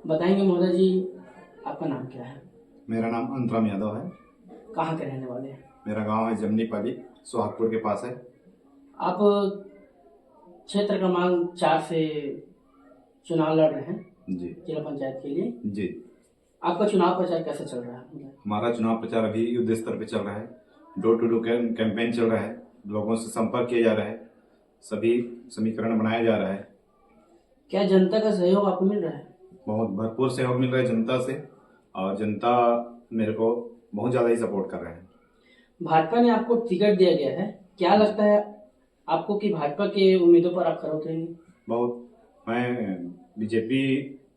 बताएंगे महोदय जी, आपका नाम क्या है? मेरा नाम अंतराम यादव है। कहाँ के रहने वाले हैं? मेरा गांव है जमनीपाली, सोहागपुर के पास है। आप क्षेत्र क्रमांक 4 से चुनाव लड़ रहे हैं जी जिला पंचायत के लिए। जी। आपका चुनाव प्रचार कैसे चल रहा है? हमारा चुनाव प्रचार अभी युद्ध स्तर पे चल रहा है। डोर टू डोर कैंपेन चल रहा है, लोगों से संपर्क किया जा रहा है, सभी समीकरण बनाया जा रहा है। क्या जनता का सहयोग आपको मिल रहा है? बहुत भरपूर सहयोग मिल रहा है जनता से, और जनता मेरे को बहुत ज़्यादा ही सपोर्ट कर रहे हैं। भाजपा ने आपको टिकट दिया गया है, क्या लगता है आपको कि भाजपा के उम्मीदों पर आप खड़े उतरेंगे? बहुत। मैं बीजेपी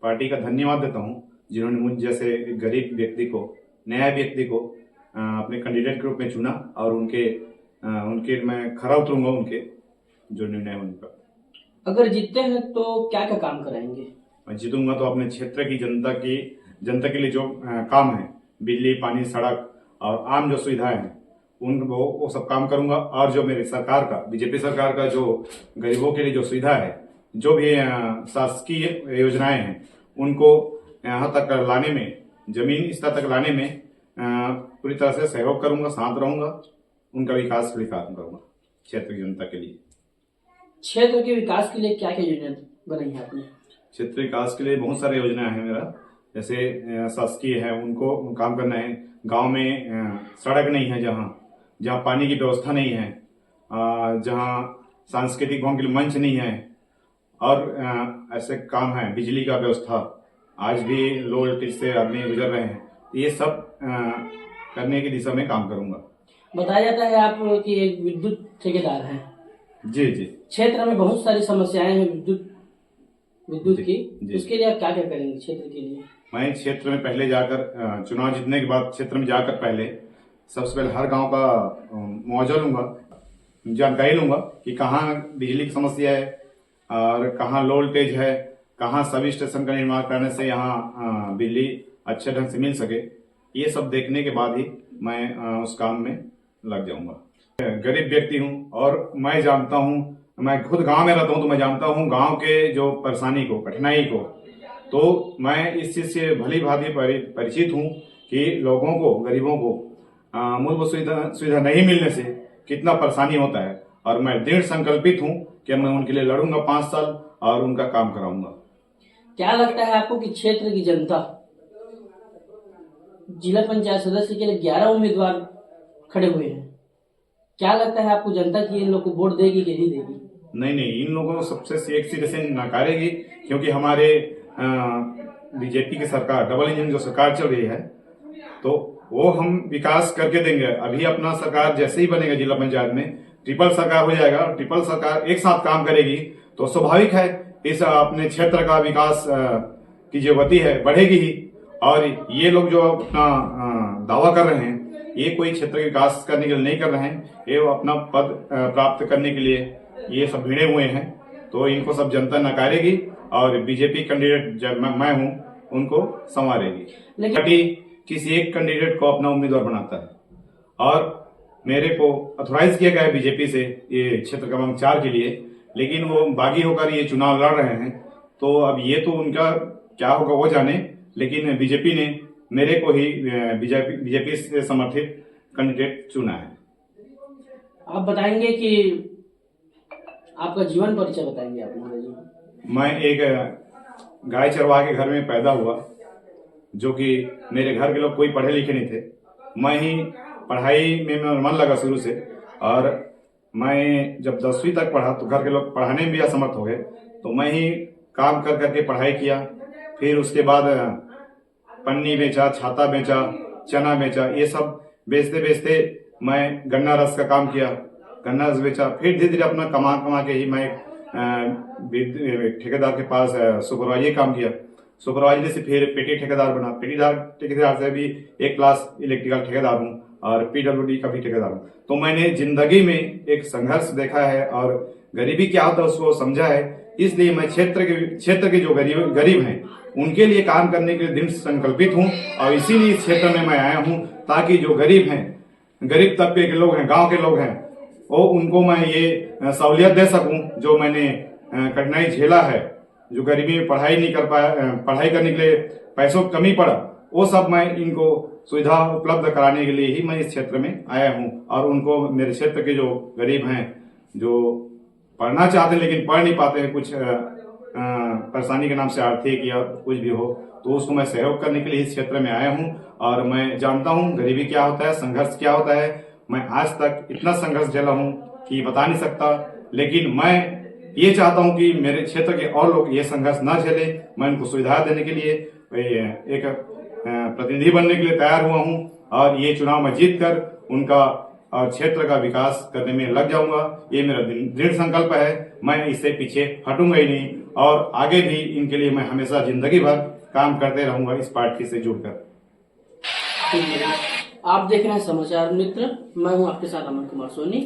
पार्टी का धन्यवाद देता हूँ, जिन्होंने मुझ जैसे गरीब व्यक्ति को, नया व्यक्ति को अपने कैंडिडेट के रूप में चुना, और उनके मैं खरा उतरूंगा, उनके जो निर्णय है उनका। अगर जीतते हैं तो क्या क्या काम कराएंगे? मैं जीतूंगा तो अपने क्षेत्र की जनता के लिए जो काम है, बिजली, पानी, सड़क और आम जो सुविधाएं हैं, वो सब काम करूंगा। और जो मेरी सरकार का, बीजेपी सरकार का जो गरीबों के लिए जो सुविधा है, जो भी शासकीय योजनाएं हैं, उनको यहाँ तक लाने में, जमीन स्तर तक लाने में पूरी तरह से सहयोग करूंगा, साथ रहूंगा, उनका विकास के लिए काम करूंगा क्षेत्र की जनता के लिए। क्षेत्र के विकास के लिए क्या क्या योजना बनाई है आपने? क्षेत्र विकास के लिए बहुत सारी योजनाएं हैं मेरा, जैसे शासकीय है उनको काम करना है। गांव में सड़क नहीं है, जहां पानी की व्यवस्था नहीं है, जहां सांस्कृतिक भवन के लिए मंच नहीं है, और ऐसे काम है, बिजली का व्यवस्था, आज भी लो वोल्टेज से आदमी गुजर रहे हैं। ये सब करने की दिशा में काम करूंगा। बताया जाता है आप कि एक विद्युत ठेकेदार हैं। जी जी। क्षेत्र में बहुत सारी समस्याएं हैं विद्युत की, जी। उसके लिए आप क्या क्या करेंगे क्षेत्र के लिए? मैं क्षेत्र में पहले जाकर, चुनाव जीतने के बाद क्षेत्र में जाकर पहले सबसे पहले हर गांव का मुआवजा लूंगा, जानकारी लूंगा कि कहाँ बिजली की समस्या है और कहाँ लो वोल्टेज है, कहाँ सभी स्टेशन का निर्माण करने से यहाँ बिजली अच्छे ढंग से मिल सके। ये सब देखने के बाद ही मैं उस काम में लग जाऊंगा। गरीब व्यक्ति हूँ और मैं जानता हूँ, मैं खुद गांव में रहता हूँ, तो मैं जानता हूँ गांव के जो परेशानी को, कठिनाई को। तो मैं इस चीज से भली भांति परिचित हूँ कि लोगों को, गरीबों को मूलभूत सुविधा नहीं मिलने से कितना परेशानी होता है, और मैं दृढ़ संकल्पित हूँ कि मैं उनके लिए लड़ूंगा 5 साल और उनका काम कराऊंगा। क्या लगता है आपको कि क्षेत्र की जनता जिला पंचायत सदस्य के लिए 11 उम्मीदवार खड़े हुए हैं, क्या लगता है आपको जनता की इन लोग को वोट देगी कि नहीं देगी? नहीं, इन लोगों को सबसे एक सिरे से नकारेगी, क्योंकि हमारे बीजेपी की सरकार, डबल इंजन जो सरकार चल रही है, तो वो हम विकास करके देंगे। अभी अपना सरकार जैसे ही बनेगा जिला पंचायत में, ट्रिपल सरकार हो जाएगा, और ट्रिपल सरकार एक साथ काम करेगी, तो स्वाभाविक है इस अपने क्षेत्र का विकास की जो गति है बढ़ेगी ही। और ये लोग जो अपना दावा कर रहे हैं, ये कोई क्षेत्र का विकास करने के लिए नहीं कर रहे हैं, ये अपना पद प्राप्त करने के लिए ये सब भिड़े हुए हैं। तो इनको सब जनता नकारेगी, और बीजेपी कैंडिडेट जब मैं हूं, उनको संवारेगी। पार्टी किसी एक कैंडिडेट को अपना उम्मीदवार बनाता है, और मेरे को अथोराइज किया गया है बीजेपी से ये क्षेत्र क्रमांक 4 के लिए, लेकिन वो बागी होकर ये चुनाव लड़ रहे हैं। तो अब ये तो उनका क्या होगा वो जाने, लेकिन बीजेपी ने मेरे को ही बीजेपी से समर्थित कैंडिडेट चुना है। आप बताएंगे कि आपका जीवन परिचय बताएंगे आप? मैं एक गाय चरवाह के घर में पैदा हुआ, जो कि मेरे घर के लोग कोई पढ़े लिखे नहीं थे। मैं ही पढ़ाई में मेरा मन लगा शुरू से, और मैं जब 10वीं तक पढ़ा तो घर के लोग पढ़ाने में भी असमर्थ हो गए, तो मैं ही काम कर करके पढ़ाई किया। फिर उसके बाद पन्नी बेचा, छाता बेचा, चना बेचा, ये सब बेचते बेचते मैं गन्ना रस का काम किया, गन्ना रस बेचा। फिर धीरे धीरे अपना कमा के ही मैं ठेकेदार के पास सुपरवाइजर काम किया, सुपरवाइजर से फिर पेटी ठेकेदार बना, ठेकेदार से भी 1 क्लास इलेक्ट्रिकल ठेकेदार हूँ, और पीडब्ल्यूडी का भी ठेकेदार हूँ। तो मैंने जिंदगी में एक संघर्ष देखा है, और गरीबी क्या होता है उसको समझा है। इसलिए मैं क्षेत्र के जो गरीब हैं उनके लिए काम करने के लिए दृढ़ संकल्पित हूँ, और इसीलिए इस क्षेत्र में मैं आया हूँ, ताकि जो गरीब हैं, गरीब तबके के लोग हैं, गांव के लोग हैं, वो उनको मैं ये सहूलियत दे सकूं जो मैंने कठिनाई झेला है, जो गरीबी में पढ़ाई नहीं कर पाया, पढ़ाई करने के लिए पैसों की कमी पड़ा, वो सब मैं इनको सुविधा उपलब्ध कराने के लिए ही मैं इस क्षेत्र में आया हूँ। और उनको मेरे क्षेत्र के जो गरीब हैं, जो पढ़ना चाहते हैं लेकिन पढ़ नहीं पाते हैं, कुछ परेशानी के नाम से आर्थिक या कुछ भी हो, तो उसको मैं सहयोग करने के लिए इस क्षेत्र में आया हूँ। और मैं जानता हूँ गरीबी क्या होता है, संघर्ष क्या होता है। मैं आज तक इतना संघर्ष झेला हूँ कि बता नहीं सकता, लेकिन मैं ये चाहता हूँ कि मेरे क्षेत्र के और लोग ये संघर्ष न झेले। मैं उनको सुविधा देने के लिए एक प्रतिनिधि बनने के लिए तैयार हुआ हूँ और ये चुनाव में जीत कर उनका और क्षेत्र का विकास करने में लग जाऊंगा। ये मेरा दृढ़ संकल्प है। मैं इससे पीछे हटूंगा ही नहीं और आगे भी इनके लिए मैं हमेशा जिंदगी भर काम करते रहूंगा इस पार्टी से जुड़कर। आप देख रहे हैं समाचार मित्र, मैं हूं आपके साथ अमन कुमार सोनी।